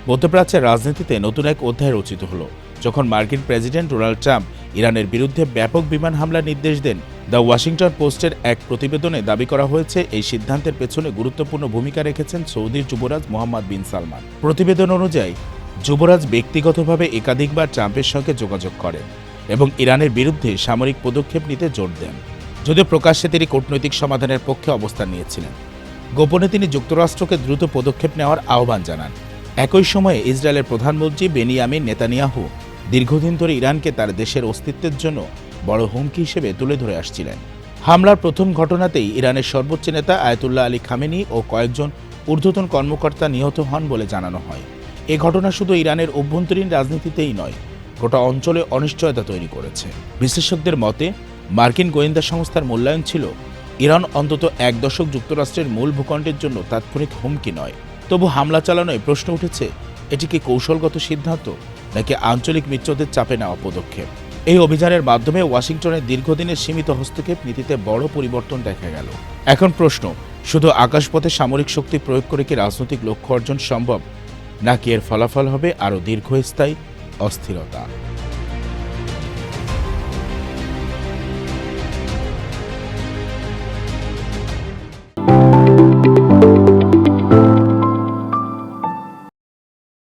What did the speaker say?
মধ্যপ্রাচ্যের রাজনীতিতে নতুন এক অধ্যায় রচিত হলো যখন মার্কিন প্রেসিডেন্ট ডোনাল্ড ট্রাম্প ইরানের বিরুদ্ধে ব্যাপক বিমান হামলার নির্দেশ দেন। দ্য ওয়াশিংটন পোস্টের এক প্রতিবেদনে দাবি করা হয়েছে, এই সিদ্ধান্তের পেছনে গুরুত্বপূর্ণ ভূমিকা রেখেছেন সৌদির যুবরাজ মোহাম্মদ বিন সালমান। প্রতিবেদন অনুযায়ী যুবরাজ ব্যক্তিগতভাবে একাধিকবার ট্রাম্পের সঙ্গে যোগাযোগ করেন এবং ইরানের বিরুদ্ধে সামরিক পদক্ষেপ নিতে জোর দেন। যদিও প্রকাশ্যে তিনি কূটনৈতিক সমাধানের পক্ষে অবস্থান নিয়েছিলেন, গোপনে তিনি যুক্তরাষ্ট্রকে দ্রুত পদক্ষেপ নেওয়ার আহ্বান জানান। একই সময়ে ইসরায়েলের প্রধানমন্ত্রী বেনিয়ামিন নেতানিয়াহু দীর্ঘদিন ধরে ইরানকে তার দেশের অস্তিত্বের জন্য বড় হুমকি হিসেবে তুলে ধরে আসছিলেন। হামলার প্রথম ঘটনাতেই ইরানের সর্বোচ্চ নেতা আয়াতুল্লাহ আলী খামেনি ও কয়েকজন ঊর্ধ্বতন কর্মকর্তা নিহত হন বলে জানানো হয়। এ ঘটনা শুধু ইরানের অভ্যন্তরীণ রাজনীতিতেই নয়, গোটা অঞ্চলে অনিশ্চয়তা তৈরি করেছে। বিশ্লেষকদের মতে মার্কিন গোয়েন্দা সংস্থার মূল্যায়ন ছিল, ইরান অন্তত এক দশক যুক্তরাষ্ট্রের মূল ভূখণ্ডের জন্য তাৎক্ষণিক হুমকি নয়। তবু হামলা চালানোয় প্রশ্ন উঠেছে, এটি কি কৌশলগত সিদ্ধান্ত নাকি আঞ্চলিক মিত্রদের চাপে নেওয়া পদক্ষেপ? এই অভিযানের মাধ্যমে ওয়াশিংটনের দীর্ঘদিনের সীমিত হস্তক্ষেপ নীতিতে বড় পরিবর্তন দেখা গেল। এখন প্রশ্ন, শুধু আকাশপথে সামরিক শক্তি প্রয়োগ করে কি রাজনৈতিক লক্ষ্য অর্জন সম্ভব, নাকি এর ফলাফল হবে আরও দীর্ঘস্থায়ী অস্থিরতা?